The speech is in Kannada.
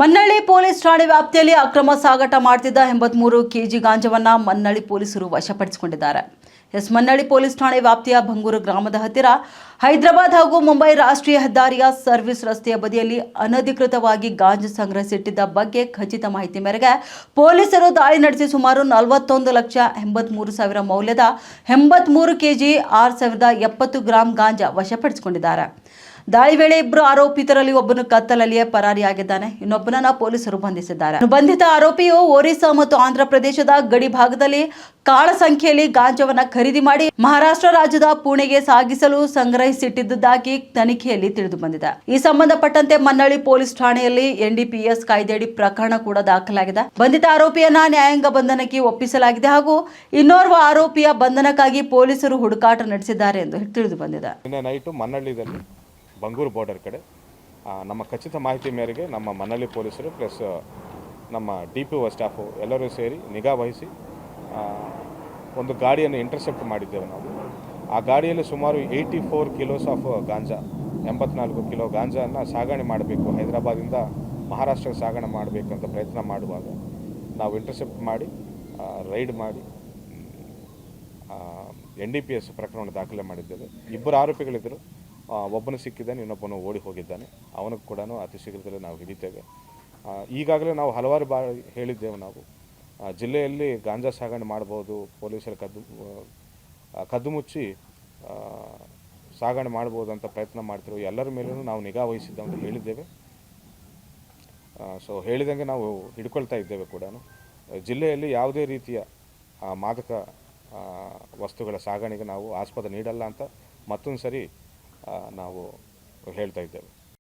ಮನ್ನಳ್ಳಿ ಪೊಲೀಸ್ ಠಾಣೆ ವ್ಯಾಪ್ತಿಯಲ್ಲಿ ಅಕ್ರಮ ಸಾಗಾಟ ಮಾಡುತ್ತಿದ್ದ 83 ಕೆಜಿ ಗಾಂಜಾವನ್ನು ಮನ್ನಳ್ಳಿ ಪೊಲೀಸರು ವಶಪಡಿಸಿಕೊಂಡಿದ್ದಾರೆ. ಮನ್ನಳ್ಳಿ ಪೊಲೀಸ್ ಠಾಣೆ ವ್ಯಾಪ್ತಿಯ ಬಂಗೂರು ಗ್ರಾಮದ ಹತ್ತಿರ ಹೈದರಾಬಾದ್ ಹಾಗೂ ಮುಂಬೈ ರಾಷ್ಟ್ರೀಯ ಹೆದ್ದಾರಿಯ ಸರ್ವಿಸ್ ರಸ್ತೆಯ ಬದಿಯಲ್ಲಿ ಅನಧಿಕೃತವಾಗಿ ಗಾಂಜಾ ಸಂಗ್ರಹಿಸಿಟ್ಟಿದ್ದ ಬಗ್ಗೆ ಖಚಿತ ಮಾಹಿತಿ ಮೇರೆಗೆ ಪೊಲೀಸರು ದಾಳಿ ನಡೆಸಿ ಸುಮಾರು 41,83,000 ಮೌಲ್ಯದ 83 ಕೆಜಿ 6,070 ಗ್ರಾಂ ಗಾಂಜಾ ವಶಪಡಿಸಿಕೊಂಡಿದ್ದಾರೆ. ದಾಳಿ ವೇಳೆ ಇಬ್ಬರು ಆರೋಪಿತರಲ್ಲಿ ಒಬ್ಬನು ಕತ್ತಲಲ್ಲಿಯೇ ಪರಾರಿಯಾಗಿದ್ದಾನೆ. ಇನ್ನೊಬ್ಬನನ್ನ ಪೊಲೀಸರು ಬಂಧಿಸಿದ್ದಾರೆ. ಬಂಧಿತ ಆರೋಪಿಯು ಒರಿಸ್ಸಾ ಮತ್ತು ಆಂಧ್ರ ಪ್ರದೇಶದ ಗಡಿ ಭಾಗದಲ್ಲಿ ಕಾಳ ಸಂಖ್ಯೆಯಲ್ಲಿ ಗಾಂಜಾವನ್ನ ಖರೀದಿ ಮಾಡಿ ಮಹಾರಾಷ್ಟ್ರ ರಾಜ್ಯದ ಪುಣೆಗೆ ಸಾಗಿಸಲು ಸಂಗ್ರಹಿಸಿಟ್ಟಿದ್ದುದಾಗಿ ತನಿಖೆಯಲ್ಲಿ ತಿಳಿದು ಬಂದಿದೆ. ಈ ಸಂಬಂಧಪಟ್ಟಂತೆ ಮನ್ನಳ್ಳಿ ಪೊಲೀಸ್ ಠಾಣೆಯಲ್ಲಿ NDPS ಕಾಯ್ದೆಯಡಿ ಪ್ರಕರಣ ಕೂಡ ದಾಖಲಾಗಿದೆ. ಬಂಧಿತ ಆರೋಪಿಯನ್ನ ನ್ಯಾಯಾಂಗ ಬಂಧನಕ್ಕೆ ಒಪ್ಪಿಸಲಾಗಿದೆ ಹಾಗೂ ಇನ್ನೋರ್ವ ಆರೋಪಿಯ ಬಂಧನಕ್ಕಾಗಿ ಪೊಲೀಸರು ಹುಡುಕಾಟ ನಡೆಸಿದ್ದಾರೆ ಎಂದು ತಿಳಿದು ಬಂದಿದೆ. ಬಂಗೂರು ಬಾರ್ಡರ್ ಕಡೆ ನಮ್ಮ ಖಚಿತ ಮಾಹಿತಿ ಮೇರೆಗೆ ನಮ್ಮ ಮನ್ನಳ್ಳಿ ಪೊಲೀಸರು ಪ್ಲಸ್ ನಮ್ಮ DPO ಸ್ಟಾಫು ಎಲ್ಲರೂ ಸೇರಿ ನಿಗಾ ವಹಿಸಿ ಒಂದು ಗಾಡಿಯನ್ನು ಇಂಟರ್ಸೆಪ್ಟ್ ಮಾಡಿದ್ದೇವೆ ನಾವು. ಆ ಗಾಡಿಯಲ್ಲಿ ಸುಮಾರು 84 ಕಿಲೋಸ್ ಆಫ್ ಗಾಂಜಾ 84 ಕಿಲೋ ಗಾಂಜಾವನ್ನು ಸಾಗಣೆ ಮಾಡಬೇಕು, ಹೈದರಾಬಾದಿಂದ ಮಹಾರಾಷ್ಟ್ರಕ್ಕೆ ಸಾಗಣೆ ಮಾಡಬೇಕಂತ ಪ್ರಯತ್ನ ಮಾಡುವಾಗ ನಾವು ಇಂಟರ್ಸೆಪ್ಟ್ ಮಾಡಿ ರೈಡ್ ಮಾಡಿ NDPS ಪ್ರಕರಣವನ್ನು ದಾಖಲೆ ಮಾಡಿದ್ದೇವೆ. ಇಬ್ಬರು ಆರೋಪಿಗಳಿದ್ದರು, ಒಬ್ಬನು ಸಿಕ್ಕಿದ್ದಾನೆ, ಇನ್ನೊಬ್ಬನು ಓಡಿ ಹೋಗಿದ್ದಾನೆ. ಅವನಿಗೆ ಕೂಡ ಅತಿ ಶೀಘ್ರದಲ್ಲೇ ನಾವು ಹಿಡಿತೇವೆ. ಈಗಾಗಲೇ ನಾವು ಹಲವಾರು ಬಾರಿ ಹೇಳಿದ್ದೇವೆ, ನಾವು ಜಿಲ್ಲೆಯಲ್ಲಿ ಗಾಂಜಾ ಸಾಗಣೆ ಮಾಡ್ಬೋದು, ಪೊಲೀಸರು ಕದ್ದು ಮುಚ್ಚಿ ಸಾಗಣೆ ಮಾಡ್ಬೋದು ಅಂತ ಪ್ರಯತ್ನ ಮಾಡ್ತಿರೋ ಎಲ್ಲರ ಮೇಲೂ ನಾವು ನಿಗಾ ವಹಿಸಿದ್ದೆ ಅಂತ ಹೇಳಿದ್ದೇವೆ. ಸೊ ಹೇಳಿದಂಗೆ ನಾವು ಹಿಡ್ಕೊಳ್ತಾ ಇದ್ದೇವೆ ಕೂಡ. ಜಿಲ್ಲೆಯಲ್ಲಿ ಯಾವುದೇ ರೀತಿಯ ಮಾದಕ ವಸ್ತುಗಳ ಸಾಗಣೆಗೆ ನಾವು ಆಸ್ಪದ ನೀಡಲ್ಲ ಅಂತ ಮತ್ತೊಂದು ಸರಿ ನಾವು ಹೇಳ್ತಾ ಇದ್ದೇವೆ.